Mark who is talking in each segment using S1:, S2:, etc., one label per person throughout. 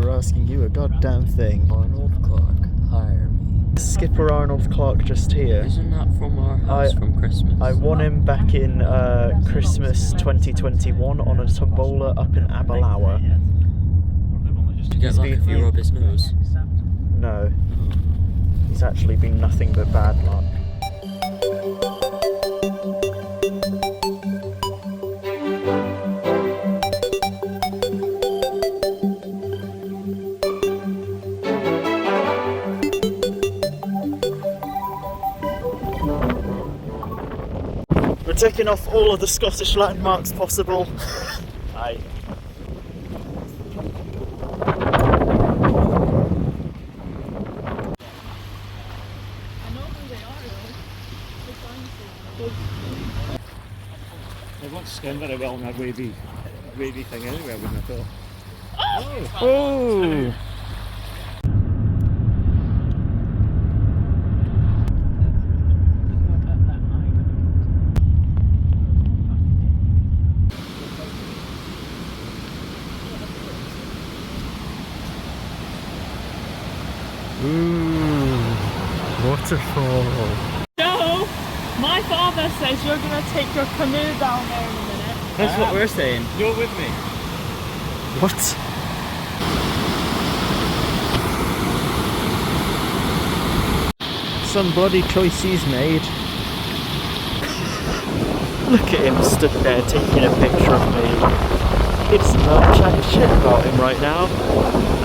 S1: for asking you a goddamn thing.
S2: Arnold Clark, hire me.
S1: Skipper Arnold Clark just here.
S2: Isn't that from our house from Christmas?
S1: I won him back in Christmas 2021 on a tombola up in Abalawa.
S2: Did you get luck if you rub his nose?
S1: No. He's actually been nothing but bad luck. We're ticking off all of the Scottish landmarks possible. Aye.
S3: They won't skin very well in a wavy thing anyway, I wouldn't have thought.
S1: Oh! Ooh, waterfall.
S4: No! My father says you're going to take your canoe down there in a minute.
S1: That's what we're saying.
S3: Go with me.
S1: What? Some bloody choice he's made. Look at him stood there taking a picture of me. It's not chatting shit about him right now.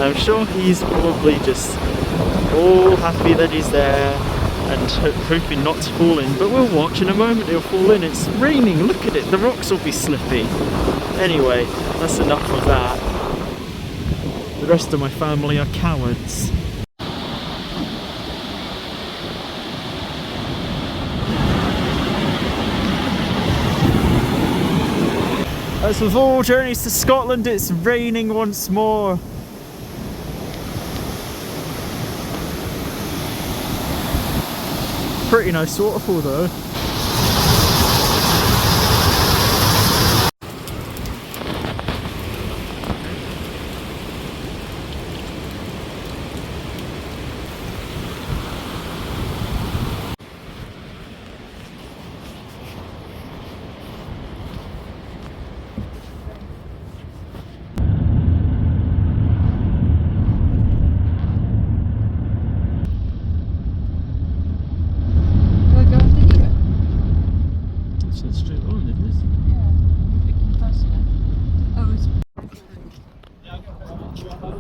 S1: I'm sure he's probably just all happy that he's there and hoping not to fall in, but we'll watch. In a moment he'll fall in. It's raining, look at it, the rocks will be slippy. Anyway, that's enough of that. The rest of my family are cowards. As with all journeys to Scotland, it's raining once more. Pretty nice waterfall though.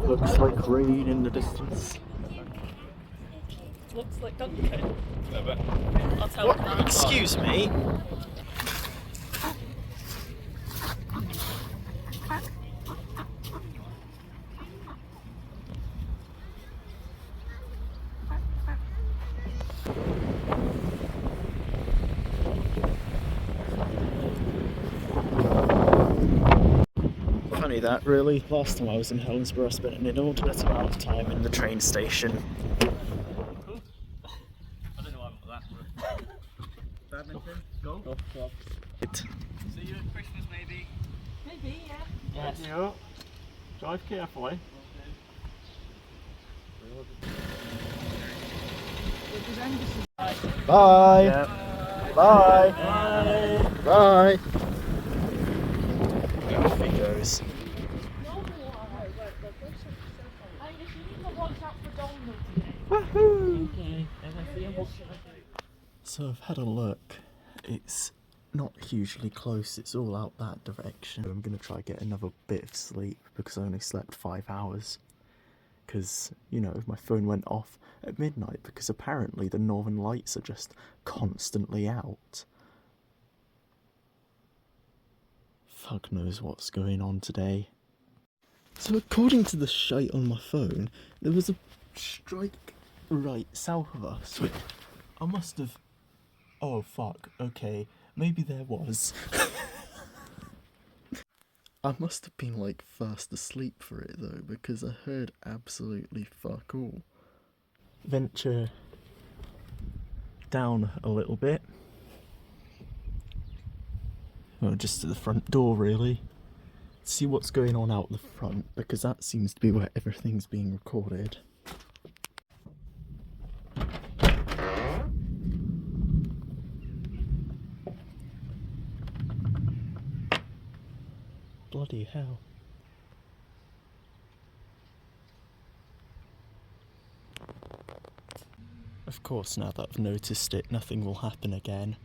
S1: Looks like rain in the distance.
S4: Looks like Duncan. I'll tell him that.
S1: Excuse me? Funny that, really. Last time I was in Helensburgh, I spent an inordinate amount of time in the train station.
S3: I don't know why I'm that. Badminton? Golf? Golf. See you at Christmas maybe?
S4: Maybe, yeah.
S3: Yes. You. Drive carefully.
S1: Bye!
S3: Yep.
S1: Bye!
S3: Bye!
S1: Bye! Off he goes. Woohoo! So I've had a look. It's not hugely close, it's all out that direction. I'm gonna try get another bit of sleep because I only slept 5 hours. Because, you know, my phone went off at midnight because apparently the northern lights are just constantly out. Fuck knows what's going on today. So according to the shite on my phone, there was a strike right south of us. I must have... Oh fuck, okay, maybe there was. I must have been like fast asleep for it though, because I heard absolutely fuck all. Venture down a little bit. Well, just to the front door really. see what's going on out the front, because that seems to be where everything's being recorded. Bloody hell. Of course, now that I've noticed it, nothing will happen again.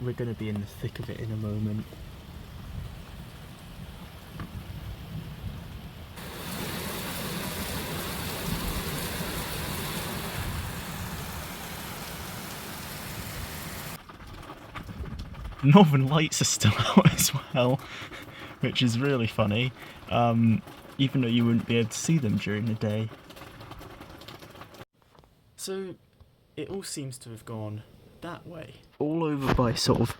S1: We're going to be in the thick of it in a moment. Northern Lights are still out as well, which is really funny, even though you wouldn't be able to see them during the day. So it all seems to have gone that way. All over by sort of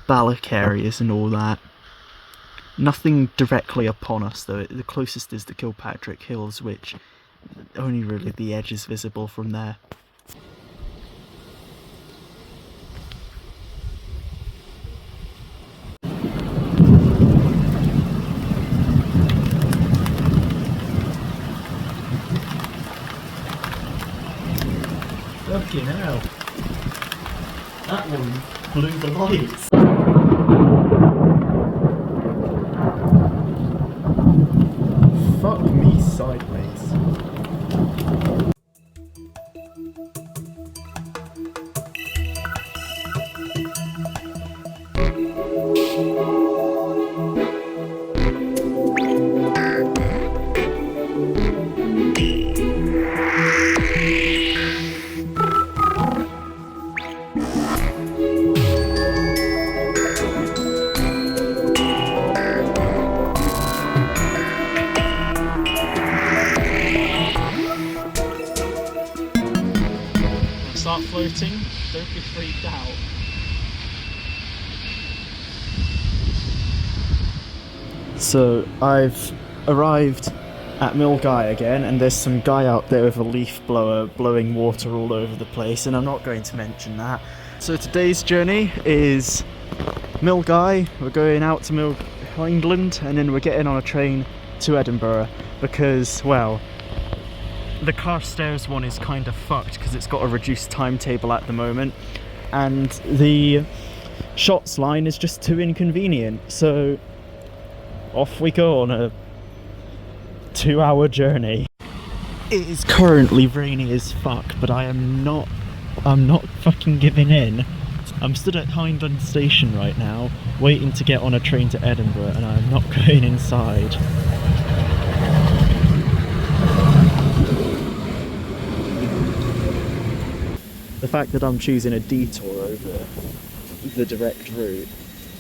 S1: Balloch areas and all that. Nothing directly upon us though. The closest is the Kilpatrick Hills, which only really the edge is visible from there. Fucking hell. That one blew the lights. Fuck me sideways. Start floating, don't be freaked out. So I've arrived at Milgai again, and there's some guy out there with a leaf blower blowing water all over the place, and I'm not going to mention that. So today's journey is Milgai. We're going out to England, and then we're getting on a train to Edinburgh because, well, the Carstairs one is kind of fucked because it's got a reduced timetable at the moment, and the Shotts line is just too inconvenient. So off we go on a 2-hour journey. It is currently rainy as fuck, but I'm not fucking giving in. I'm stood at Hindland Station right now, waiting to get on a train to Edinburgh, and I'm not going inside. The fact that I'm choosing a detour over the direct route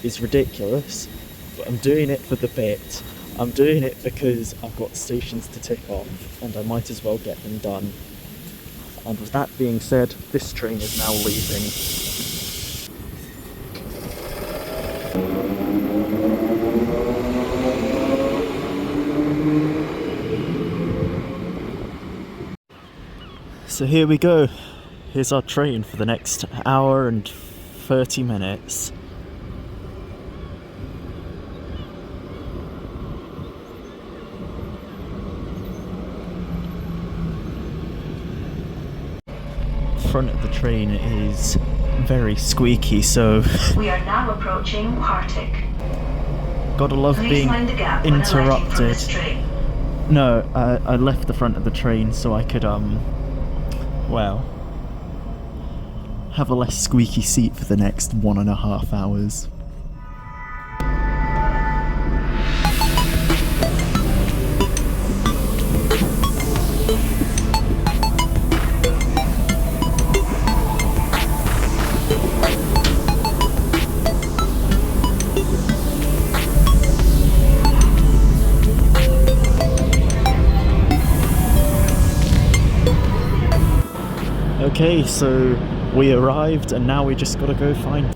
S1: is ridiculous, but I'm doing it for the bit. I'm doing it because I've got stations to tick off, and I might as well get them done. And with that being said, this train is now leaving. So here we go. Here's our train for the next hour and 30 minutes. The front of the train is very squeaky, so
S5: we are now approaching Partick.
S1: Gotta love
S5: Please
S1: being
S5: mind the gap when alighting from
S1: interrupted.
S5: this train.
S1: No, I left the front of the train so I could well, have a less squeaky seat for the next 1.5 hours. Okay, so We arrived and now we just gotta go find.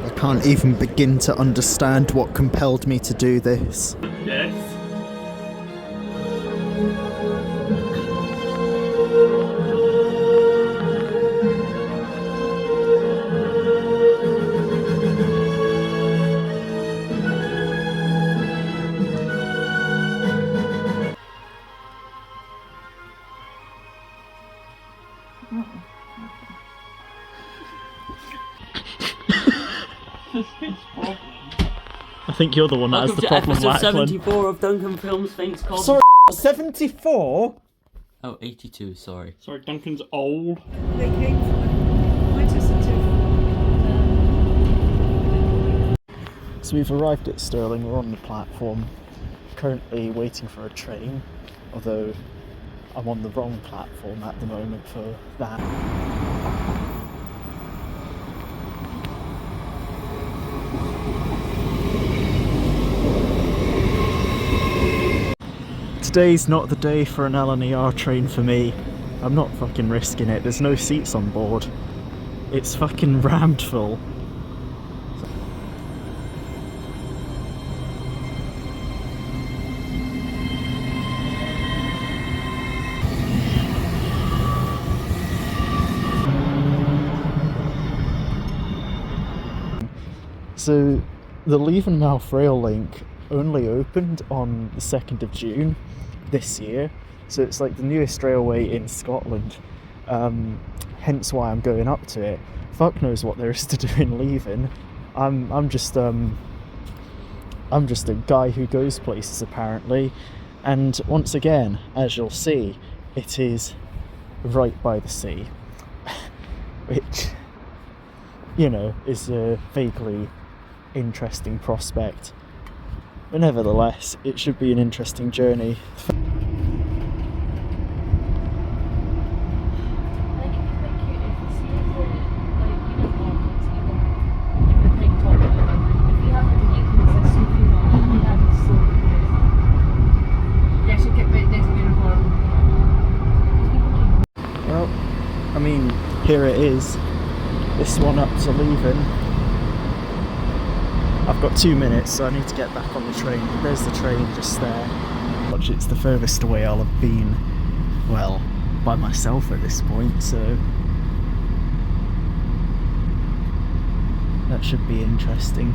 S1: I can't even begin to understand what compelled me to do this.
S3: Yes.
S1: I think you're the one that has the problem,
S2: episode
S1: Lachlan.
S2: 74 of Duncan Films Things called...
S1: Sorry, 74?
S2: Oh, 82, sorry.
S3: Sorry, Duncan's old.
S4: They came from Manchester.
S1: So we've arrived at Stirling, we're on the platform, currently waiting for a train, although I'm on the wrong platform at the moment for that. Today's not the day for an LNER train for me. I'm not fucking risking it, there's no seats on board. It's fucking rammed full. So the Leven Mouth rail link only opened on the 2nd of June this year, so it's like the newest railway in Scotland, hence why I'm going up to it. Fuck knows what there is to do in Leven. I'm just a guy who goes places apparently, and once again, as you'll see, it is right by the sea, which, you know, is a vaguely interesting prospect. But nevertheless, it should be an interesting journey. Well, I mean, here it is. This one up to Leven. I've got 2 minutes, so I need to get back on the train. There's the train just there. Watch, it's the furthest away I'll have been, well, by myself at this point, so that should be interesting.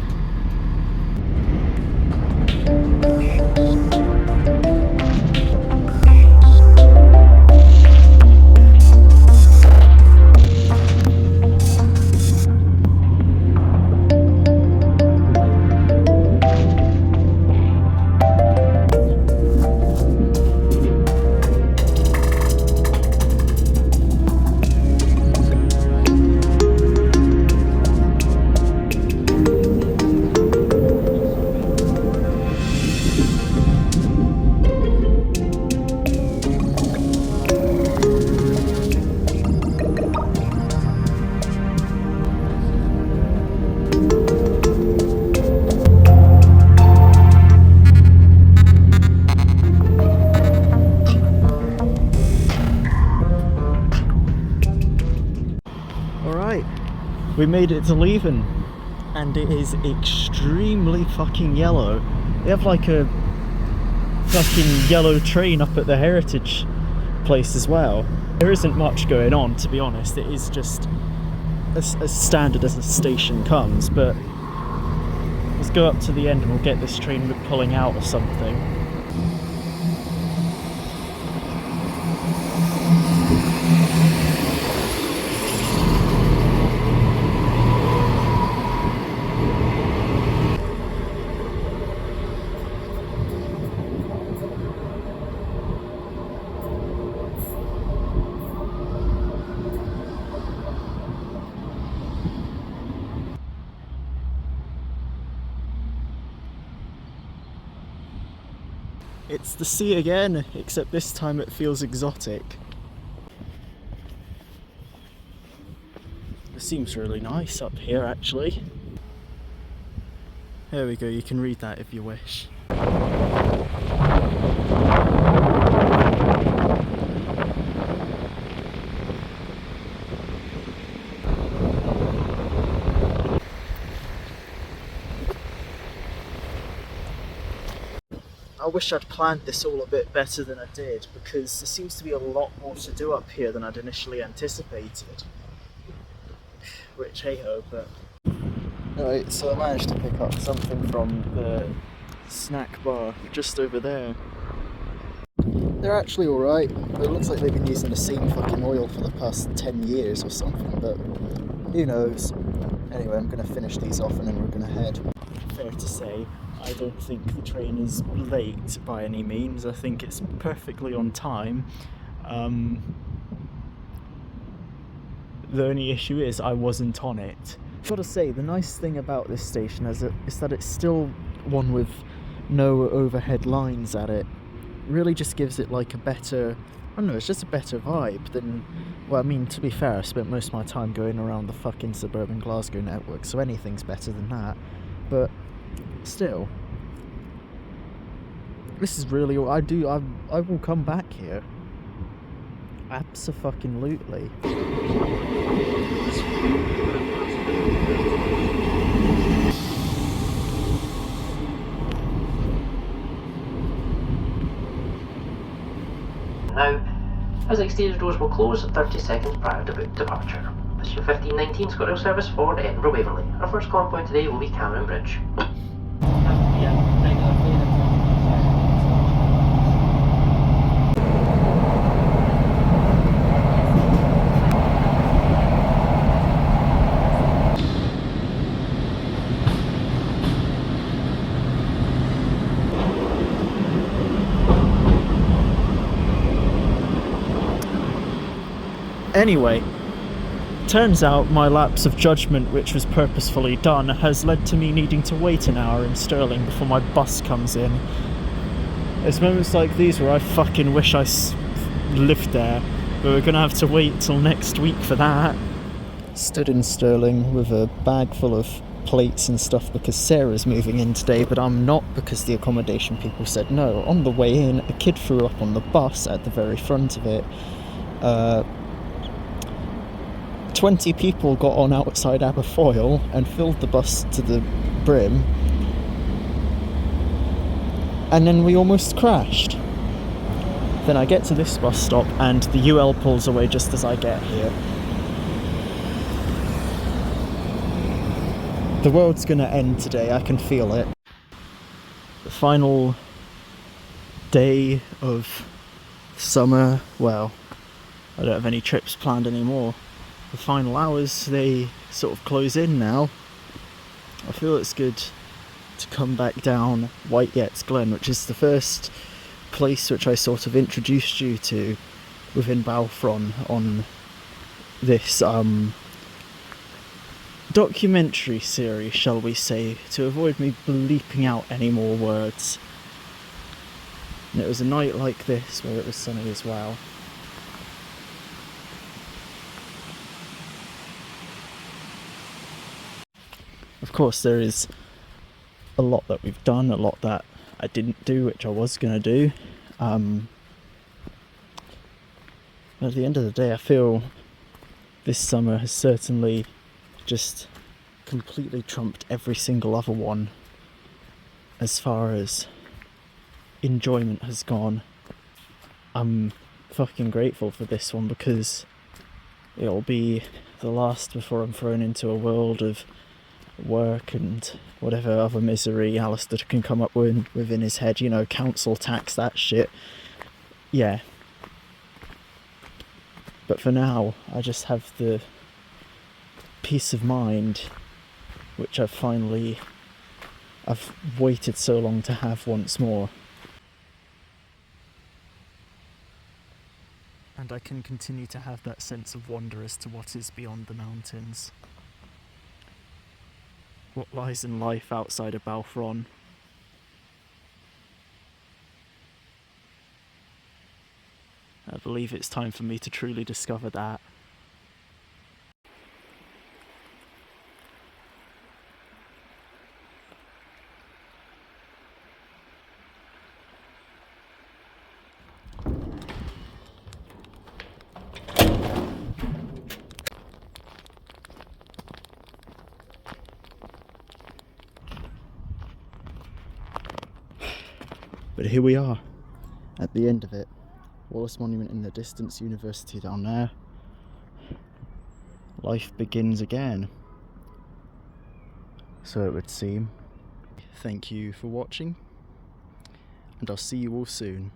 S1: We made it to Leven, and it is extremely fucking yellow. They have like a fucking yellow train up at the heritage place as well. There isn't much going on, to be honest. It is just as standard as a station comes, but let's go up to the end and we'll get this train pulling out or something. It's the sea again, except this time it feels exotic. It seems really nice up here, actually. There we go, you can read that if you wish. I wish I'd planned this all a bit better than I did, because there seems to be a lot more to do up here than I'd initially anticipated. Which, hey-ho, but... Right, so I managed to pick up something from the snack bar just over there. They're actually alright, but it looks like they've been using the same fucking oil for the past 10 years or something, but who knows. Anyway, I'm going to finish these off and then we're going to head. Fair to say, I don't think the train is late by any means. I think it's perfectly on time. The only issue is I wasn't on it. I've got to say, the nice thing about this station is that it's still one with no overhead lines at it. Really just gives it like a better, I don't know, it's just a better vibe than, well, I mean, to be fair, I spent most of my time going around the fucking suburban Glasgow network, so anything's better than that. But still, this is really all I do. I will come back here. Abso-fucking-lutely.
S6: Now, as exterior doors will close 30 seconds prior to boot departure. This is your 1519 ScotRail service for Edinburgh Waverley. Our first call point today will be Cameron Bridge.
S1: Anyway, turns out my lapse of judgment, which was purposefully done, has led to me needing to wait an hour in Stirling before my bus comes in. It's moments like these where I fucking wish I lived there, but we're gonna have to wait till next week for that. Stood in Stirling with a bag full of plates and stuff because Sarah's moving in today, but I'm not because the accommodation people said no. On the way in, a kid threw up on the bus at the very front of it. 20 people got on outside Aberfoyle and filled the bus to the brim, and then we almost crashed. Then I get to this bus stop and the UL pulls away just as I get here. The world's gonna end today, I can feel it. The final day of summer, well, I don't have any trips planned anymore. The final hours, they sort of close in now. I feel it's good to come back down Whitegate Glen, which is the first place which I sort of introduced you to within Balfron on this documentary series, shall we say, to avoid me bleeping out any more words. And it was a night like this where it was sunny as well. Of course, there is a lot that we've done, a lot that I didn't do, which I was going to do. But at the end of the day, I feel this summer has certainly just completely trumped every single other one as far as enjoyment has gone. I'm fucking grateful for this one because it'll be the last before I'm thrown into a world of work and whatever other misery Alistair can come up with within his head, you know, council tax, that shit. Yeah. But for now, I just have the peace of mind which I've waited so long to have once more. And I can continue to have that sense of wonder as to what is beyond the mountains. What lies in life outside of Balfron. I believe it's time for me to truly discover that. But here we are, at the end of it. Wallace Monument in the distance, university down there. Life begins again, so it would seem. Thank you for watching, and I'll see you all soon.